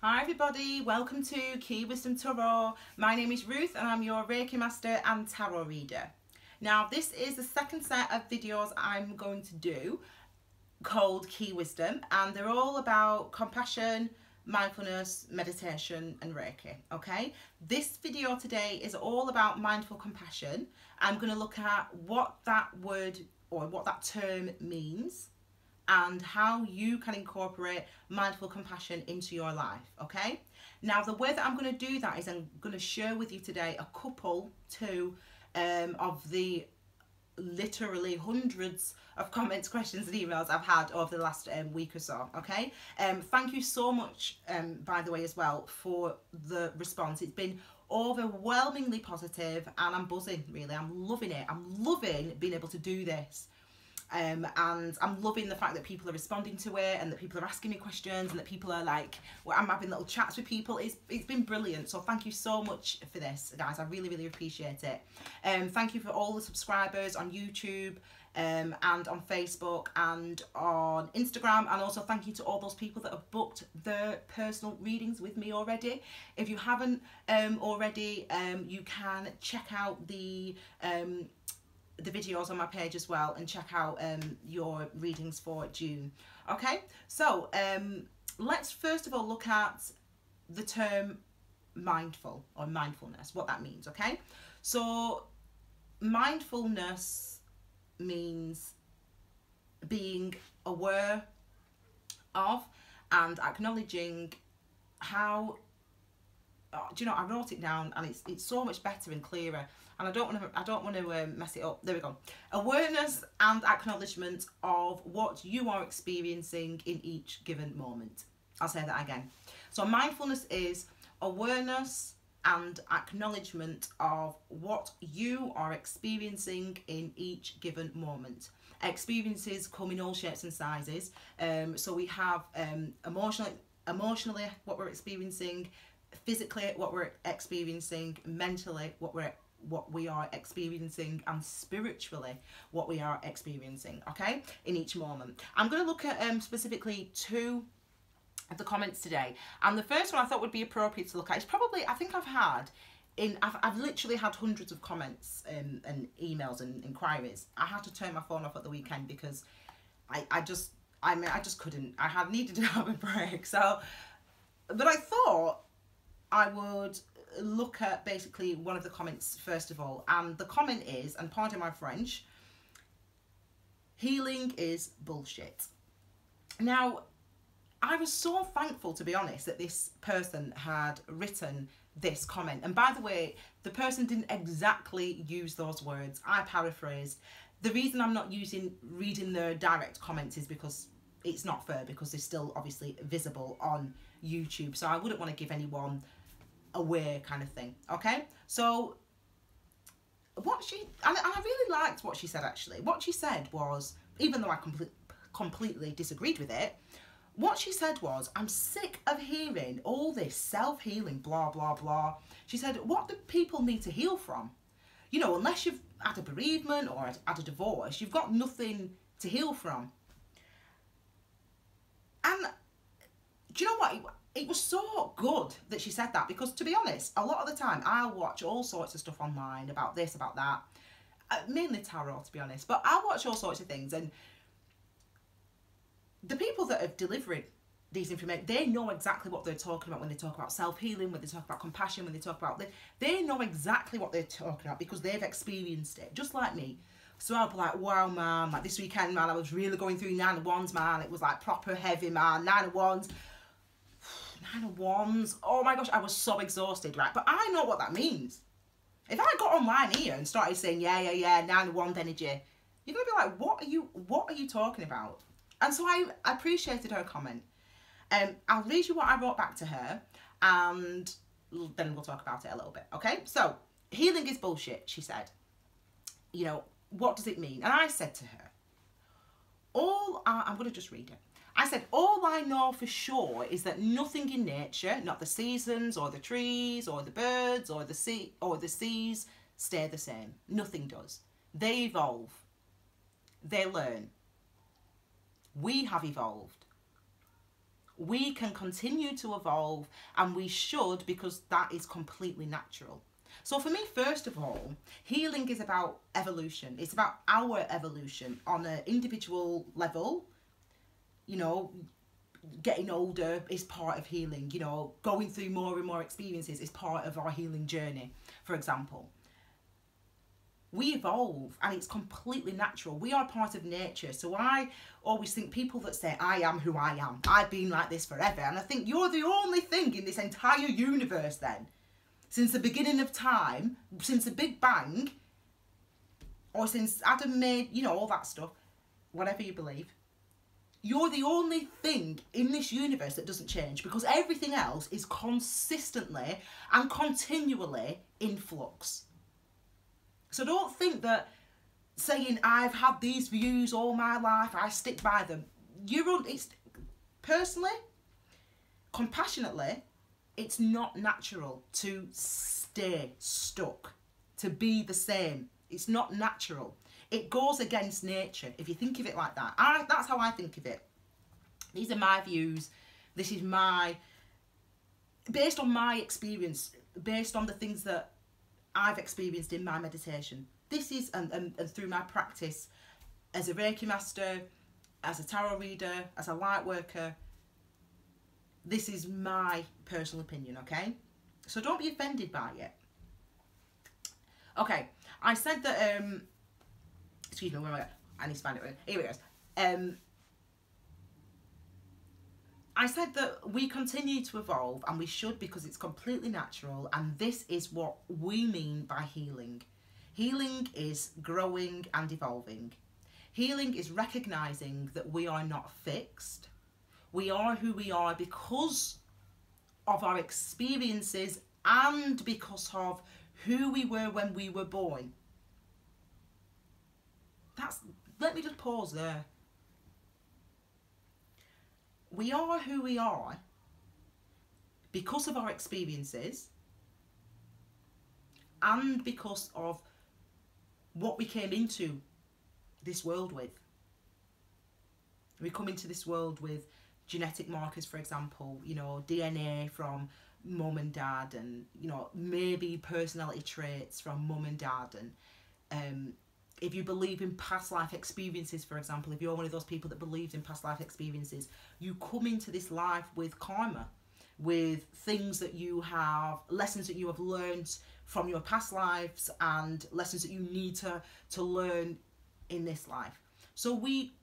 Hi everybody, welcome to Key Wisdom Tarot. My name is Ruth and I'm your Reiki Master and Tarot Reader. Now this is the second set of videos I'm going to do called Key Wisdom, and they're all about compassion, mindfulness, meditation and Reiki, okay? This video today is all about mindful compassion. I'm going to look at what that word or what that term means and how you can incorporate mindful compassion into your life, okay? Now the way that I'm going to do that is I'm going to share with you today a couple of the literally hundreds of comments, questions and emails I've had over the last week or so, okay? Thank you so much, by the way, as well, for the response. It's been overwhelmingly positive and I'm buzzing, really. I'm loving it. I'm loving being able to do this. And I'm loving the fact that people are responding to it and that people are asking me questions and that people are like, well, I'm having little chats with people. It's been brilliant. So thank you so much for this, guys. I really, really appreciate it. Thank you for all the subscribers on YouTube and on Facebook and on Instagram, and also thank you to all those people that have booked their personal readings with me already. If you haven't already, you can check out the videos on my page as well and check out your readings for June. Okay, so let's first of all look at the term mindful or mindfulness, what that means, okay? So mindfulness means being aware of and acknowledging how, do you know, I wrote it down and it's so much better and clearer, and I don't want to mess it up. There we go. Awareness and acknowledgement of what you are experiencing in each given moment. I'll say that again. So mindfulness is awareness and acknowledgement of what you are experiencing in each given moment. Experiences come in all shapes and sizes. So we have emotionally what we're experiencing, physically what we're experiencing, mentally what we are experiencing, and spiritually what we are experiencing, okay, in each moment. I'm going to look at specifically two of the comments today, and the first one I thought would be appropriate to look at is probably, I think I've literally had hundreds of comments and emails and inquiries. I had to turn my phone off at the weekend because I just couldn't. I had needed to have a break. So, but I thought I would look at basically one of the comments first of all, and the comment is, and pardon my French, healing is bullshit. Now, I was so thankful, to be honest, that this person had written this comment. And by the way, the person didn't exactly use those words. I paraphrased. The reason I'm not reading their direct comments is because it's not fair, because they're still obviously visible on YouTube. So I wouldn't want to give anyone away, kind of thing. Okay, so what and I really liked what she said, actually. What she said was, even though I completely disagreed with it, what she said was, I'm sick of hearing all this self-healing blah blah blah. She said, what do people need to heal from? You know, unless you've had a bereavement or had a divorce, you've got nothing to heal from. And do you know what? It was so good that she said that, because to be honest, a lot of the time I'll watch all sorts of stuff online about this, about that, mainly tarot, to be honest, but I'll watch all sorts of things, and the people that have delivered these information, they know exactly what they're talking about when they talk about self-healing, when they talk about compassion, when they talk about they know exactly what they're talking about because they've experienced it, just like me. So I'll be like, wow, man, like this weekend, man, I was really going through 9 of Wands, man. It was like proper heavy, man. 9 of Wands. 9 of Wands. Oh my gosh, I was so exhausted, right? But I know what that means. If I got online here and started saying, yeah, 9 of Wands energy, you're gonna be like, what are you talking about? And so I appreciated her comment. I'll read you what I wrote back to her, and then we'll talk about it a little bit, okay? So, healing is bullshit, she said. You know, what does it mean? And I said to her, I'm going to just read it. I said, all I know for sure is that nothing in nature, not the seasons or the trees or the birds or the sea or the seas, stay the same. Nothing does. They evolve. They learn. We have evolved. We can continue to evolve, and we should, because that is completely natural. So for me, first of all, healing is about evolution. It's about our evolution on an individual level. You know, getting older is part of healing. You know, going through more and more experiences is part of our healing journey, for example. We evolve, and it's completely natural. We are part of nature. So I always think people that say, I am who I am, I've been like this forever. And I think you're the only thing in this entire universe then, since the beginning of time, since the Big Bang, or since Adam made, you know, all that stuff, whatever you believe. You're the only thing in this universe that doesn't change, because everything else is consistently and continually in flux. So don't think that saying I've had these views all my life, I stick by them. It's personally, compassionately, it's not natural to stay stuck, to be the same. It's not natural. It goes against nature, if you think of it like that. That's how I think of it. These are my views. This is based on my experience, based on the things that I've experienced in my meditation. This is, and through my practice as a Reiki master, as a tarot reader, as a light worker. This is my personal opinion, okay? So don't be offended by it. Okay, I said that, excuse me, where am I? I need to find it. Here it goes. I said that we continue to evolve, and we should, because it's completely natural, and this is what we mean by healing. Healing is growing and evolving. Healing is recognising that we are not fixed. We are who we are because of our experiences and because of who we were when we were born. Let me just pause there. We are who we are because of our experiences and because of what we came into this world with. We come into this world with genetic markers, for example, you know, DNA from mum and dad, and, you know, maybe personality traits from mum and dad. And if you believe in past life experiences, for example, if you're one of those people that believes in past life experiences, you come into this life with karma, with things that you have, lessons that you have learned from your past lives, and lessons that you need to learn in this life. So we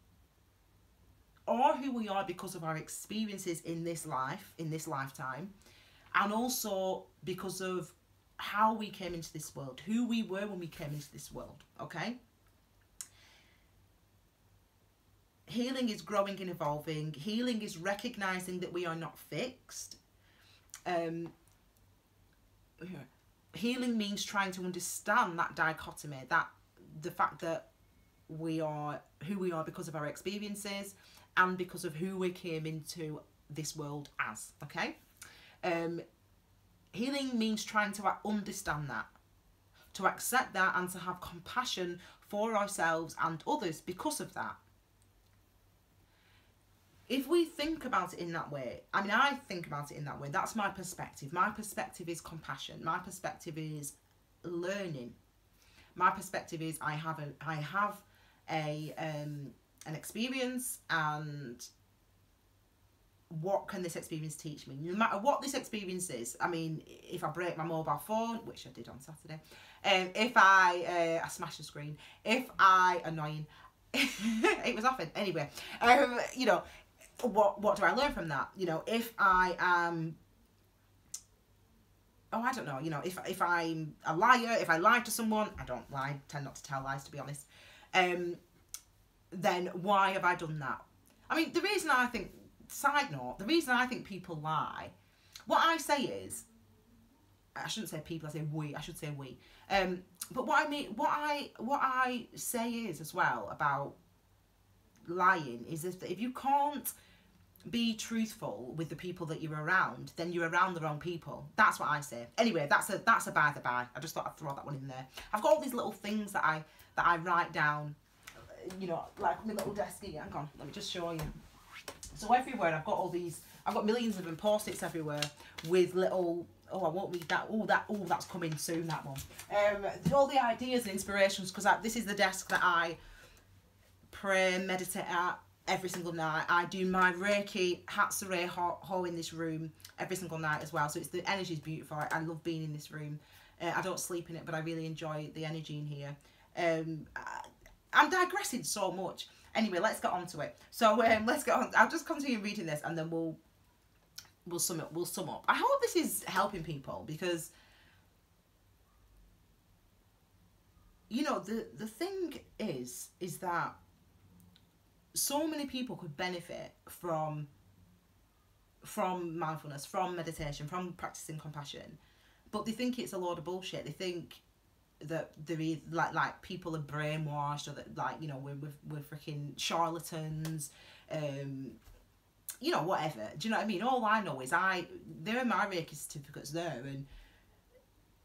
are who we are because of our experiences in this life, in this lifetime, and also because of how we came into this world, who we were when we came into this world, okay? Healing is growing and evolving. Healing is recognising that we are not fixed. Healing means trying to understand that dichotomy, that the fact that we are who we are because of our experiences and because of who we came into this world as, okay? Healing means trying to understand that, to accept that, and to have compassion for ourselves and others because of that. If we think about it in that way, I mean, I think about it in that way, that's my perspective. My perspective is compassion. My perspective is learning. My perspective is I have an experience, and what can this experience teach me? No matter what this experience is. I mean, if I break my mobile phone, which I did on Saturday, if I smashed the screen, annoying, it was often, anyway, you know, what do I learn from that? You know, if I am, I don't know, you know, if I'm a liar, if I lie to someone, I don't lie, tend not to tell lies, to be honest, then why have I done that? I mean, the reason I think, side note, the reason I think people lie, what I say is, I shouldn't say people, I say we, I should say we, but what I mean, what I say is as well about lying is that if you can't be truthful with the people that you're around, then you're around the wrong people. That's what I say. Anyway, that's a by the by. I just thought I'd throw that one in there. I've got all these little things that I write down, you know, like my little desk here. Hang on, let me just show you. So everywhere I've got all these, I've got millions of them post-its everywhere with little, oh, I won't read that, oh, that's coming soon, that one. All the ideas and inspirations, because this is the desk that I pray, meditate at every single night. I do my Reiki Hatsure Ho in this room every single night as well. So the energy is beautiful. I love being in this room. I don't sleep in it, but I really enjoy the energy in here. I'm digressing so much. Anyway, let's get on to it. So let's get on. I'll just continue reading this, and then we'll sum up. I hope this is helping people, because you know the thing is that so many people could benefit from mindfulness, from meditation, from practicing compassion, but they think it's a load of bullshit. They think that there is like people are brainwashed, or that, like, you know, we're freaking charlatans, you know, whatever. Do you know what I mean? All I know is there are my Reiki certificates there, and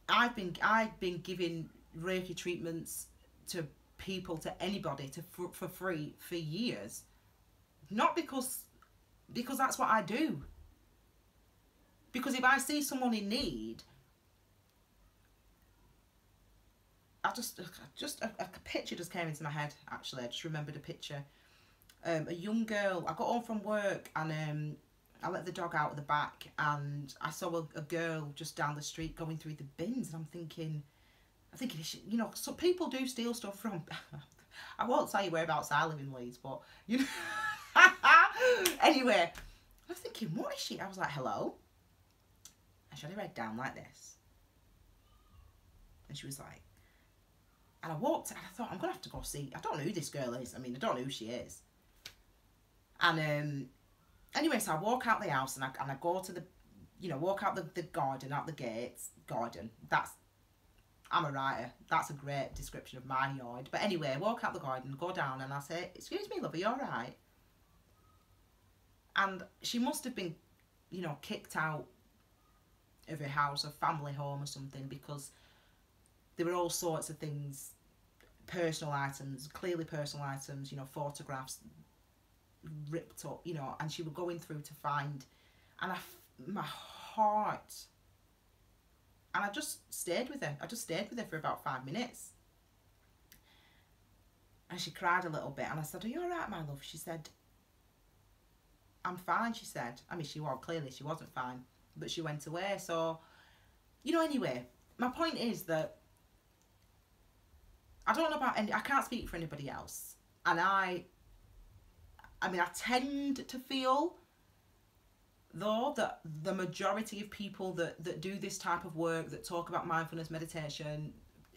I've been giving Reiki treatments to people, to anybody, for free for years. Not because that's what I do. Because if I see someone in need, a picture just came into my head, actually. I just remembered a picture. A young girl, I got home from work, and I let the dog out at the back, and I saw a girl just down the street going through the bins, and I'm thinking, you know, so people do steal stuff from, I won't tell you whereabouts I live in Leeds, but, you know. Anyway, I was thinking, what is she? I was like, hello? And she had her head down like this. And she was like, and I walked, and I thought, I'm going to have to go see. I don't know who this girl is. I mean, I don't know who she is. And anyway, so I walk out the house, and I go to the, you know, walk out the garden, out the gates. Garden. I'm a writer. That's a great description of my yard. But anyway, I walk out the garden, go down, and I say, excuse me, love, are you all right? And she must have been, you know, kicked out of her house, a family home or something, because there were all sorts of things, personal items, clearly personal items, you know, photographs ripped up, you know, and she was going through to find, and my heart, and I just stayed with her. I just stayed with her for about 5 minutes. And she cried a little bit, and I said, are you all right, my love? She said, I'm fine, she said. I mean, clearly she wasn't fine, but she went away. So, you know, anyway, my point is that I don't know about I can't speak for anybody else. And I mean, I tend to feel, though, that the majority of people that do this type of work, that talk about mindfulness, meditation,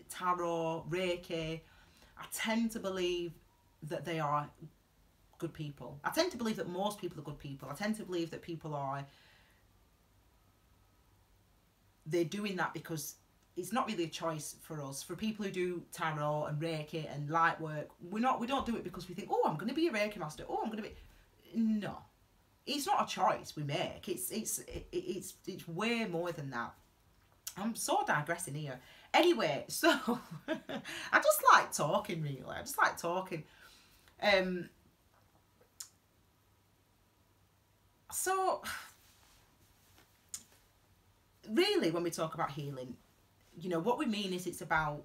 tarot, Reiki, I tend to believe that they are good people. I tend to believe that most people are good people. I tend to believe that people they're doing that because it's not really a choice for us. For people who do tarot and Reiki and light work, we don't do it because we think, oh, I'm going to be a Reiki master. Oh, I'm going to be. No, it's not a choice we make. It's way more than that. I'm so digressing here. Anyway, so I just like talking, really. I just like talking. So really, when we talk about healing, you know, what we mean is it's about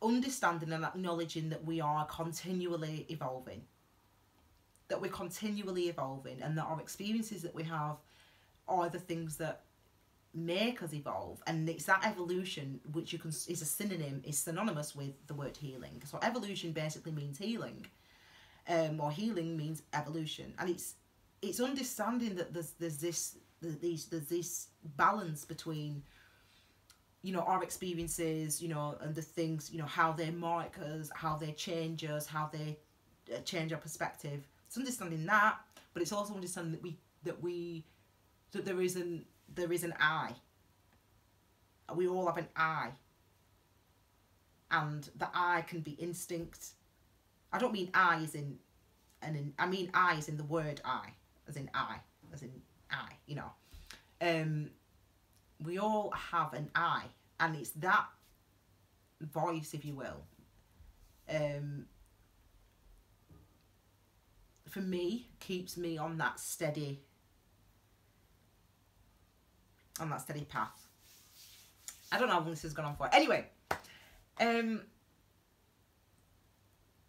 understanding and acknowledging that we are continually evolving. That we're continually evolving, and that our experiences that we have are the things that make us evolve. And it's that evolution which is synonymous with the word healing. So evolution basically means healing, or healing means evolution. And it's understanding that there's this balance between, you know, our experiences, you know, and the things, you know, how they mark us, how they change us, how they change our perspective. It's understanding that, but it's also understanding that there is an I. We all have an I, and the I can be instinct. I don't mean I as in, I mean I as in the word I, as in I, you know. We all have an I, and it's that voice, if you will, for me, keeps me on that steady path. I don't know how long this has gone on for. Anyway,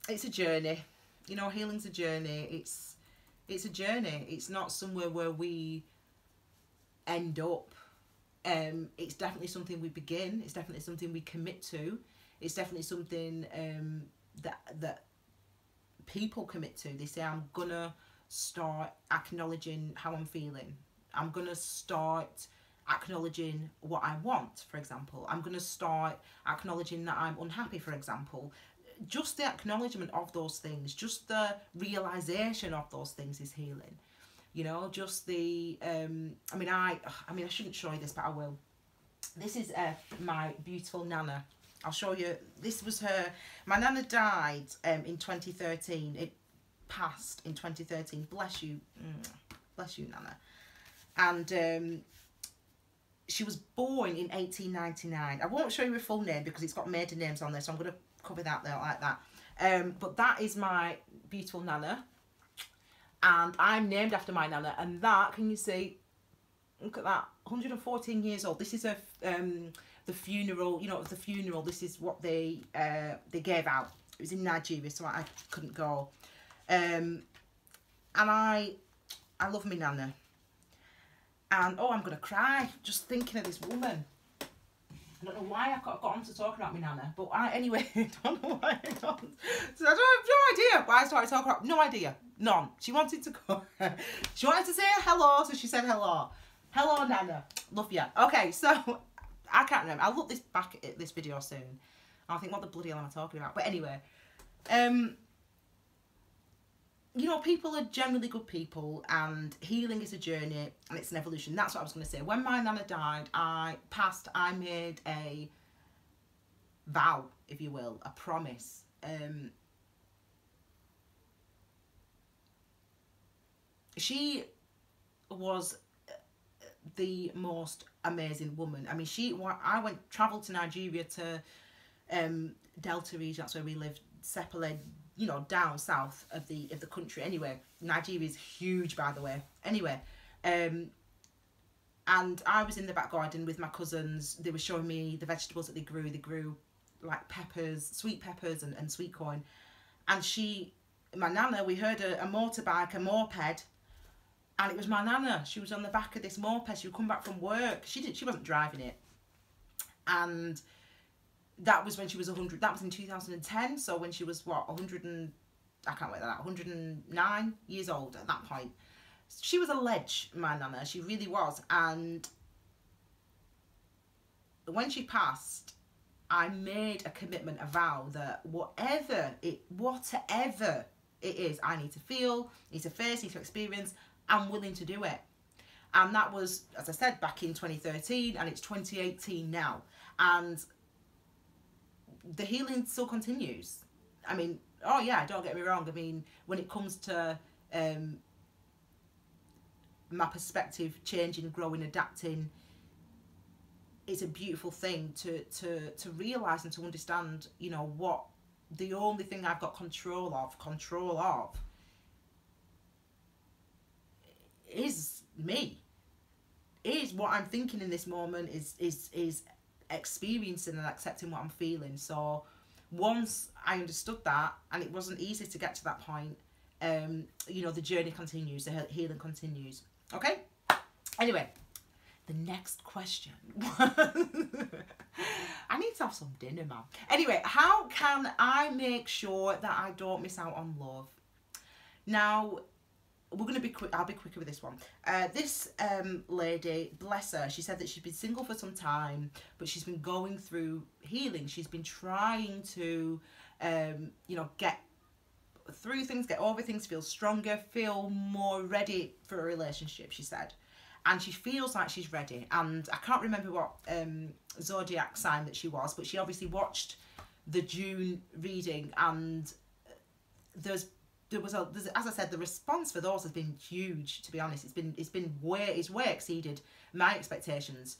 it's a journey. You know, healing's a journey. It's a journey. It's not somewhere where we end up. It's definitely something we begin. It's definitely something we commit to. It's definitely something that people commit to. They say, I'm gonna start acknowledging how I'm feeling. I'm gonna start acknowledging what I want, for example. I'm gonna start acknowledging that I'm unhappy, for example. Just the acknowledgement of those things, just the realization of those things is healing. You know, just the I mean I shouldn't show you this, but I will. This is my beautiful Nana. I'll show you. This was her. My Nana died in 2013. It passed in 2013. Bless you. Bless you, Nana. And she was born in 1899. I won't show you her full name because it's got maiden names on there, so I'm going to cover that there like that. But that is my beautiful Nana. And I'm named after my Nana. And that, can you see, look at that, 114 years old. This is her, the funeral, you know, the funeral. This is what they gave out. It was in Nigeria, so I couldn't go. And I love my Nana. And, oh, I'm going to cry just thinking of this woman. I don't know why I got on to talking about my Nana, but anyway, I don't know why I got on. So I don't have no idea why I started talking about, no idea, none. She wanted to go, she wanted to say hello, so she said hello. Hello, Nana, love ya. Okay, so, I can't remember, I'll look back at this video soon. I'll think, what the bloody hell am I talking about? But anyway, you know, people are generally good people, and healing is a journey and it's an evolution. That's what I was going to say. When my Nana died, I made a vow, if you will, a promise. She was the most amazing woman. I mean, I travelled to Nigeria to Delta region, that's where we lived, Sepale, you know, down south of the country. Anyway, Nigeria is huge, by the way. Anyway, and I was in the back garden with my cousins. They were showing me the vegetables that they grew. They grew like peppers, sweet peppers and sweet corn. And my Nana, we heard a motorbike, a moped, and it was my Nana. She was on the back of this moped. She would come back from work. She wasn't driving it. And that was when she was 100. That was in 2010. So when she was, what, 100 and, I can't wait that, 109 years old at that point. She was a ledge, my Nana. She really was. And when she passed, I made a commitment, a vow that whatever it is, I need to feel, need to face, need to experience, I'm willing to do it. And that was, as I said, back in 2013, and it's 2018 now. And the healing still continues. I mean, oh yeah, don't get me wrong. I mean, when it comes to my perspective changing, growing, adapting, it's a beautiful thing to realise and to understand, you know, what the only thing I've got control of is me. Is what I'm thinking in this moment, is experiencing and accepting what I'm feeling. So once I understood that, and it wasn't easy to get to that point, you know, the journey continues, the healing continues. Okay, anyway, the next question. I need to have some dinner, man. Anyway, how can I make sure that I don't miss out on love? Now, we're going to be quick. I'll be quicker with this one. This lady, bless her, she said that she's been single for some time, but she's been going through healing. She's been trying to, you know, get through things, get over things, feel stronger, feel more ready for a relationship, she said. And she feels like she's ready. And I can't remember what zodiac sign that she was, but she obviously watched the June reading, and as I said, the response for those has been huge, to be honest. It's way exceeded my expectations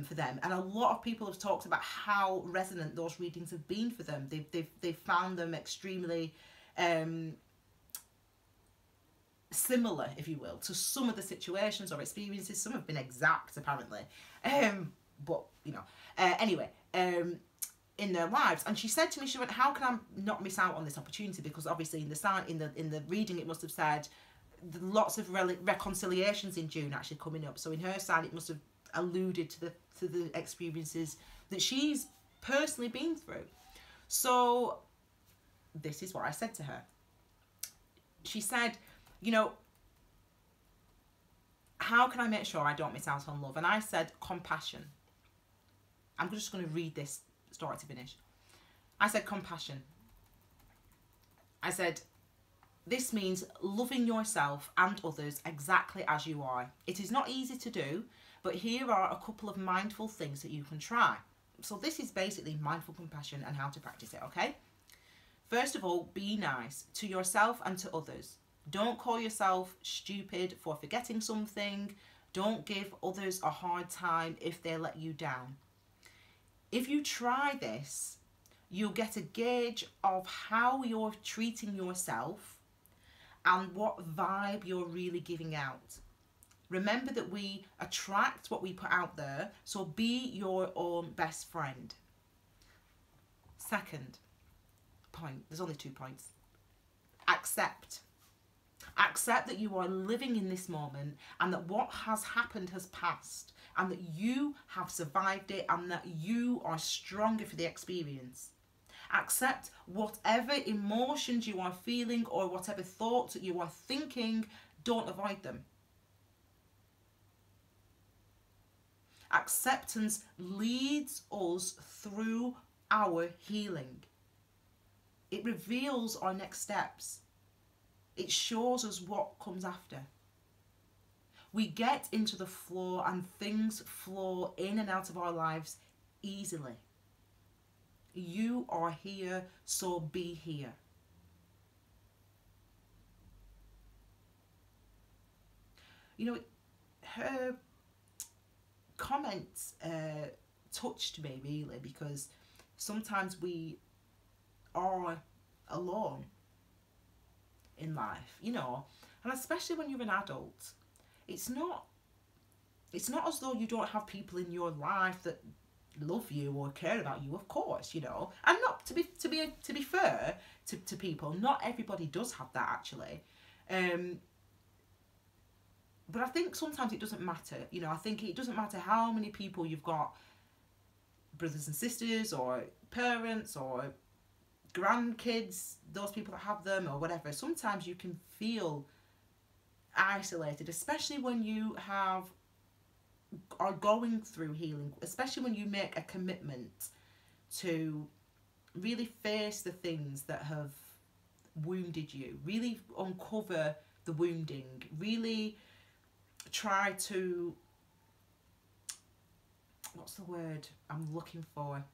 for them. And a lot of people have talked about how resonant those readings have been for them. They've found them extremely similar, if you will, to some of the situations or experiences. Some have been exact, apparently, but you know, anyway, in their lives. And she said to me, she went, how can I not miss out on this opportunity? Because obviously in the reading it must have said lots of reconciliations in June actually coming up. So in her side it must have alluded to the experiences that she's personally been through. So this is what I said to her. She said, you know, how can I make sure I don't miss out on love? And I said, compassion. I'm just going to read this story to finish. I said, compassion. I said, this means loving yourself and others exactly as you are. It is not easy to do, but here are a couple of mindful things that you can try. So this is basically mindful compassion and how to practice it, okay? First of all, be nice to yourself and to others. Don't call yourself stupid for forgetting something. Don't give others a hard time if they let you down. If you try this, you'll get a gauge of how you're treating yourself and what vibe you're really giving out. Remember that we attract what we put out there, so be your own best friend. Second point, there's only 2 points. Accept. Accept that you are living in this moment and that what has happened has passed and that you have survived it and that you are stronger for the experience. Accept whatever emotions you are feeling or whatever thoughts that you are thinking, don't avoid them. Acceptance leads us through our healing. It reveals our next steps. It shows us what comes after. We get into the flow and things flow in and out of our lives easily. You are here, so be here. You know, her comments touched me really, because sometimes we are alone in life, you know, and especially when you're an adult, it's not as though you don't have people in your life that love you or care about you, of course, you know, and not to be fair to people, not everybody does have that actually, but I think sometimes it doesn't matter, you know. I think it doesn't matter how many people you've got, brothers and sisters or parents or grandkids, those people that have them or whatever. Sometimes you can feel isolated, especially when you are going through healing, especially when you make a commitment to really face the things that have wounded you, really uncover the wounding, really try to, what's the word I'm looking for,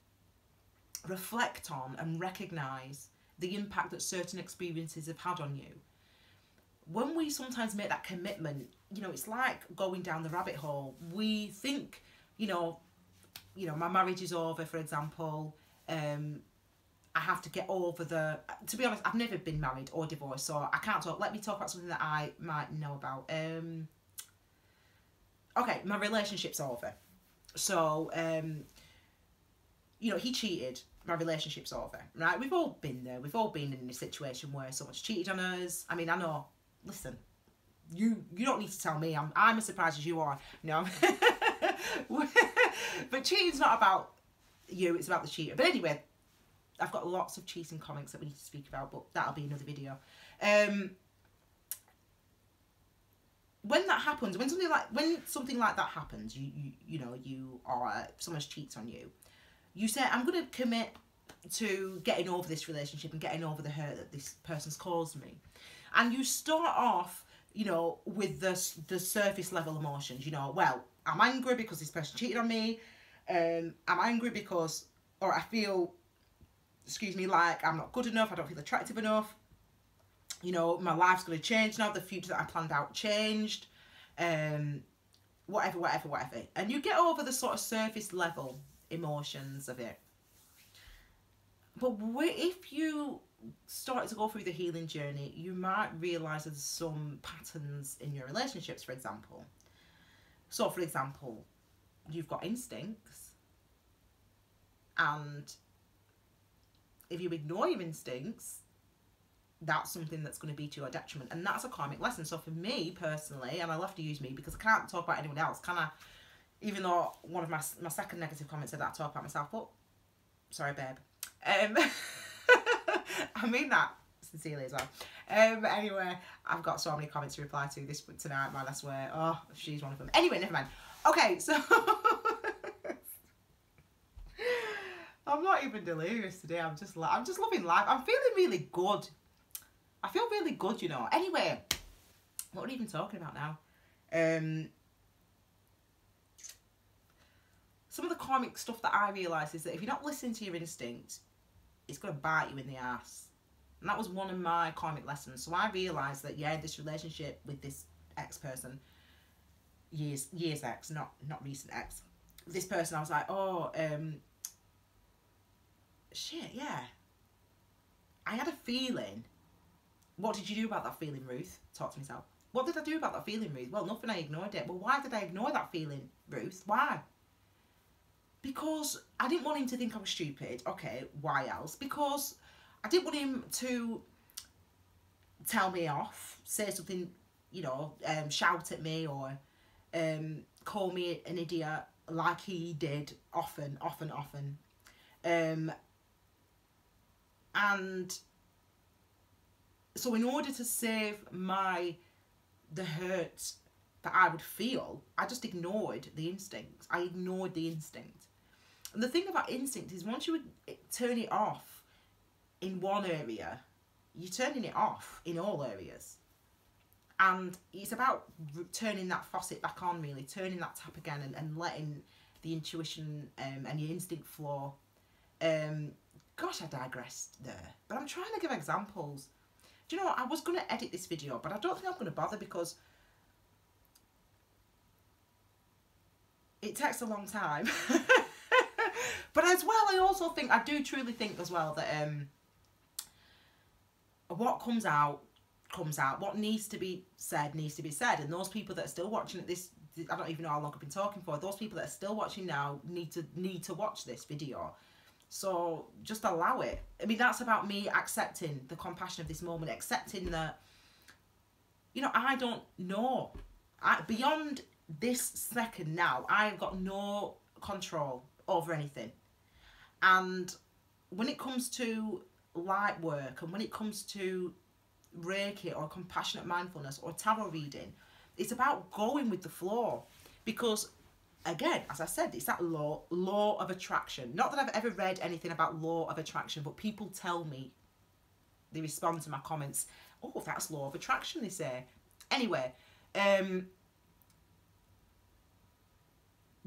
reflect on and recognise the impact that certain experiences have had on you. When we sometimes make that commitment, you know, it's like going down the rabbit hole. We think, you know, my marriage is over, for example. I have to get over to be honest, I've never been married or divorced, so I can't talk. Let me talk about something that I might know about. Okay, my relationship's over. So, you know, he cheated. My relationship's over, right? We've all been there. We've all been in a situation where someone's cheated on us. I mean, I know, listen, you don't need to tell me. I'm as surprised as you are. No. But cheating's not about you, it's about the cheater. But anyway, I've got lots of cheating comics that we need to speak about, but that'll be another video. When that happens, when something like that happens, you know, someone cheats on you, you say, I'm going to commit to getting over this relationship and getting over the hurt that this person's caused me. And you start off, you know, with the surface level emotions, you know, well, I'm angry because this person cheated on me. I'm angry because, or I feel, like I'm not good enough, I don't feel attractive enough. You know, my life's going to change now, the future that I planned out changed. Whatever. And you get over the sort of surface level emotions of it. But if you started to go through the healing journey, you might realise there's some patterns in your relationships, for example. So, for example, you've got instincts, and if you ignore your instincts, that's something that's going to be to your detriment, and that's a karmic lesson. So for me personally, and I'll have to use me because I can't talk about anyone else, can I? Even though one of my second negative comments said that I talk about myself, but sorry, babe. I mean that sincerely as well. Anyway, I've got so many comments to reply to this tonight. My last word. Oh, she's one of them. Anyway, never mind. Okay, so I'm not even delirious today. I'm just loving life. I'm feeling really good. I feel really good, you know. Anyway, what are we even talking about now? Some of the karmic stuff that I realise is that if you're not listening to your instinct, it's going to bite you in the ass. And that was one of my karmic lessons. So I realised that, yeah, this relationship with this ex-person, years ex, not recent ex, this person, I was like, oh, shit, yeah. I had a feeling. What did you do about that feeling, Ruth? Talk to myself. What did I do about that feeling, Ruth? Well, nothing, I ignored it. Well, why did I ignore that feeling, Ruth? Why? Because I didn't want him to think I was stupid. Okay, why else? Because I didn't want him to tell me off, say something, you know, shout at me, or call me an idiot like he did often. And so in order to save the hurt that I would feel, I just ignored the instinct. I ignored the instinct. And the thing about instinct is once you would turn it off in one area, you're turning it off in all areas. And it's about turning that faucet back on, really, turning that tap again, and letting the intuition and your instinct flow. Gosh, I digressed there. But I'm trying to give examples. Do you know what? I was going to edit this video, but I don't think I'm going to bother because it takes a long time. But as well, I also think, I do truly think as well that what comes out comes out. What needs to be said needs to be said. And those people that are still watching it, I don't even know how long I've been talking for. Those people that are still watching now need to watch this video. So just allow it. I mean, that's about me accepting the compassion of this moment, accepting that, you know, I don't know. Beyond this second now, I've got no control over anything. And when it comes to light work, and when it comes to Reiki or compassionate mindfulness or tarot reading, it's about going with the flow. Because again, as I said, it's that law of attraction. Not that I've ever read anything about law of attraction, but people tell me, they respond to my comments, oh, that's law of attraction, they say. Anyway,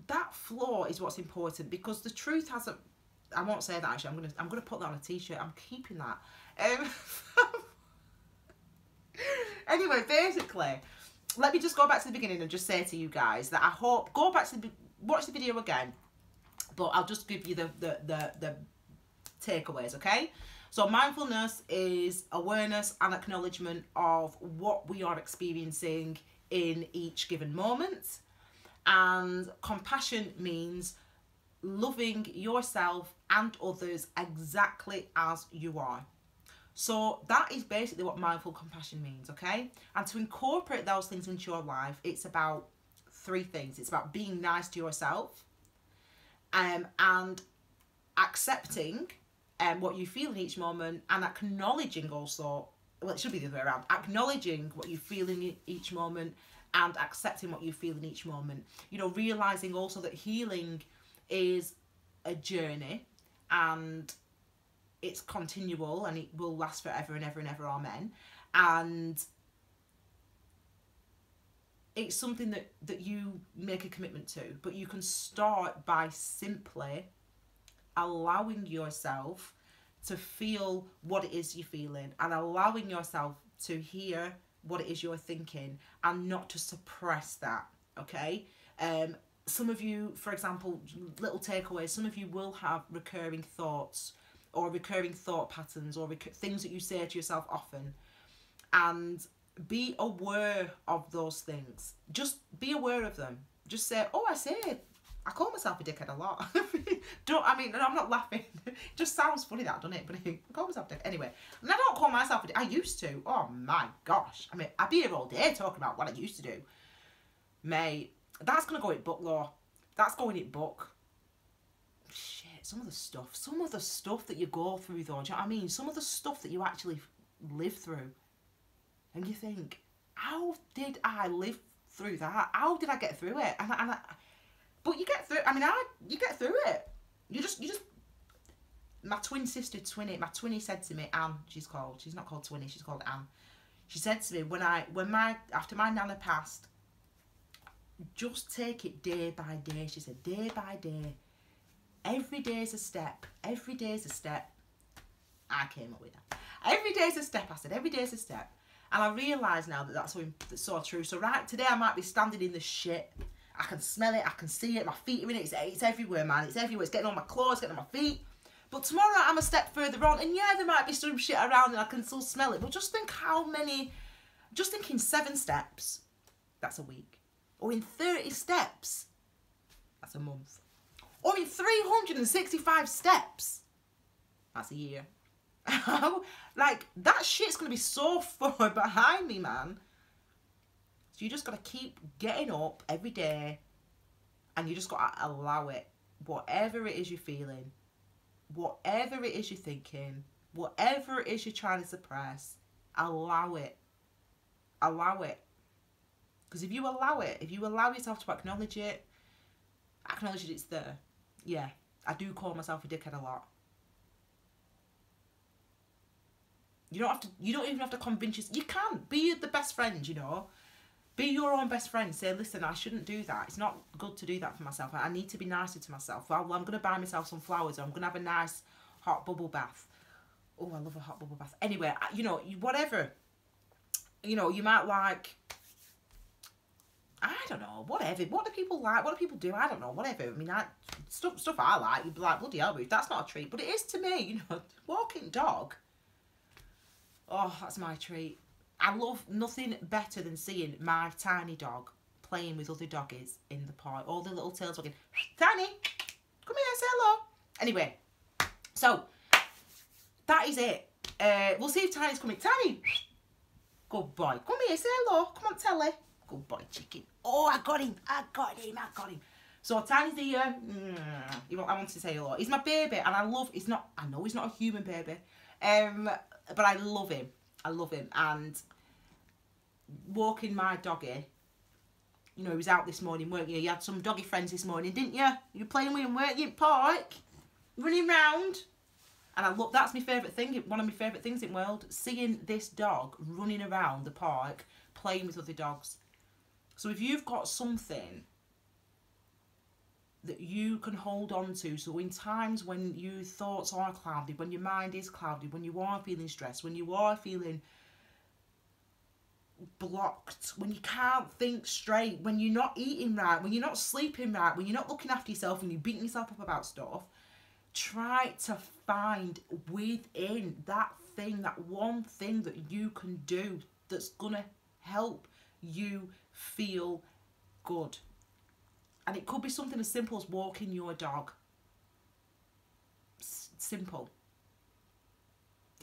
that flow is what's important, because the truth hasn't, I won't say that actually, I'm gonna put that on a t-shirt. I'm keeping that. Anyway, basically, let me just go back to the beginning and just say to you guys that I hope, go back to watch the video again, but I'll just give you the takeaways, okay? So mindfulness is awareness and acknowledgement of what we are experiencing in each given moment. And compassion means loving yourself and others exactly as you are. So that is basically what mindful compassion means, okay? And to incorporate those things into your life, it's about 3 things. It's about being nice to yourself, and accepting what you feel in each moment, and acknowledging also, well, it should be the other way around, acknowledging what you feel in each moment and accepting what you feel in each moment. You know, realising also that healing is a journey, and it's continual, and it will last forever and ever and ever, amen. And it's something that you make a commitment to, but you can start by simply allowing yourself to feel what it is you're feeling, and allowing yourself to hear what it is you're thinking, and not to suppress that, okay? Some of you, for example, little takeaways, some of you will have recurring thoughts or recurring thought patterns, or things that you say to yourself often. And be aware of those things. Just be aware of them. Just say, oh, I call myself a dickhead a lot. I'm not laughing. It just sounds funny that, doesn't it? But I call myself a dickhead. Anyway, and I don't call myself a dickhead. I used to. Oh my gosh. I mean, I'd be here all day talking about what I used to do. Mate, that's going to go in book law. That's going in book. Shit, some of the stuff that you go through though, do you know what I mean? Some of the stuff that you actually live through. And you think, how did I live through that? How did I get through it? But you get through. I mean, you get through it. You just. My twin sister, my twinnie said to me, Anne. She's not called Twinnie. She's called Anne. She said to me after my nana passed, just take it day by day. She said, day by day. Every day is a step. Every day is a step. I came up with that. Every day is a step. I said, every day is a step. And I realise now that that's so true. So right, today I might be standing in the shit. I can smell it, I can see it, my feet are in it, it's everywhere, man. It's everywhere, it's getting on my clothes, getting on my feet. But tomorrow I'm a step further on, and yeah, there might be some shit around and I can still smell it. But just think just think in 7 steps, that's a week. Or in 30 steps, that's a month. Or in 365 steps, that's a year. Like, that shit's gonna be so far behind me, man. So you just gotta keep getting up every day, and you just gotta allow it. Whatever it is you're feeling, whatever it is you're thinking, whatever it is you're trying to suppress, allow it. Allow it. Because if you allow it, if you allow yourself to acknowledge it it's there. Yeah, I do call myself a dickhead a lot. You don't even have to convince yourself. You can be the best friend, you know. Be your own best friend. Say, listen, I shouldn't do that. It's not good to do that for myself. I need to be nicer to myself. Well, I'm going to buy myself some flowers. Or I'm going to have a nice hot bubble bath. Oh, I love a hot bubble bath. Anyway, you know, whatever. You know, you might like, I don't know, whatever. What do people like? What do people do? I don't know, whatever. I mean, stuff I like, you'd be like, bloody hell, Ruth, that's not a treat. But it is to me, you know, walking dog. Oh, that's my treat. I love nothing better than seeing my tiny dog playing with other doggies in the park. All the little tails wagging. Tiny, come here, say hello. Anyway, so that is it. We'll see if Tiny's coming. Tiny, good boy. Come here, say hello. Come on, Telly. Good boy, chicken. Oh, I got him. So Tiny's here. I want to say hello. He's my baby, and I know he's not a human baby. But I love him. And walking my doggy, you know, he was out this morning, weren't you? You had some doggy friends this morning, didn't you? You were playing with him, weren't you, in park? Running round. And that's my favourite thing, one of my favourite things in the world, seeing this dog running around the park, playing with other dogs. So if you've got something that you can hold on to, so in times when your thoughts are clouded, when your mind is clouded, when you are feeling stressed, when you are feeling blocked, when you can't think straight, when you're not eating right, when you're not sleeping right, when you're not looking after yourself, when you're beating yourself up about stuff, try to find within that one thing that you can do that's gonna help you feel good. And it could be something as simple as walking your dog. Simple.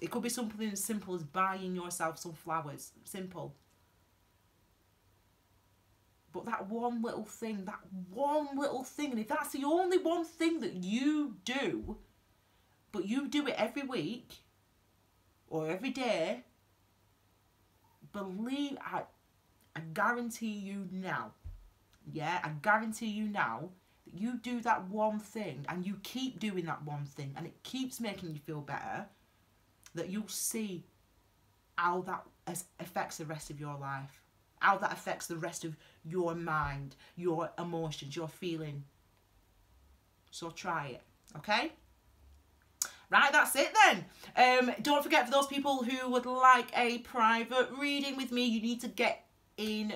It could be something as simple as buying yourself some flowers. Simple. But that one little thing, and if that's the only one thing that you do, but you do it every week or every day, believe, I guarantee you now, yeah, I guarantee you now that you do that one thing and you keep doing that one thing and it keeps making you feel better, that you'll see how that affects the rest of your life, how that affects the rest of your mind, your emotions, your feeling. So try it, okay? Right, that's it then. Don't forget, for those people who would like a private reading with me, you need to get in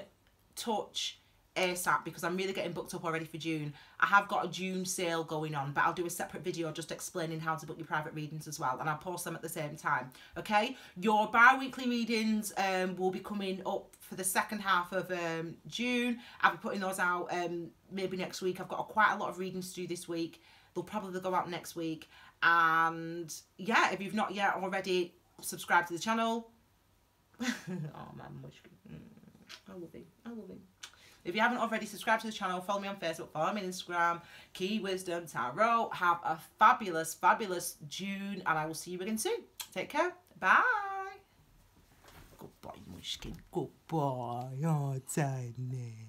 touch ASAP because I'm really getting booked up already for June. I have got a June sale going on, but I'll do a separate video just explaining how to book your private readings as well, and I'll post them at the same time, okay? Your bi-weekly readings will be coming up for the second half of June. I'll be putting those out maybe next week. I've got quite a lot of readings to do this week. They'll probably go out next week. And yeah, if you've not yet already subscribed to the channel, oh man, I love him, I love him. If you haven't already subscribed to the channel, follow me on Facebook, follow me on Instagram, Key Wisdom Tarot. Have a fabulous, fabulous June, and I will see you again soon. Take care. Bye. Goodbye, Munchkin. Goodbye. Oh, Tiny.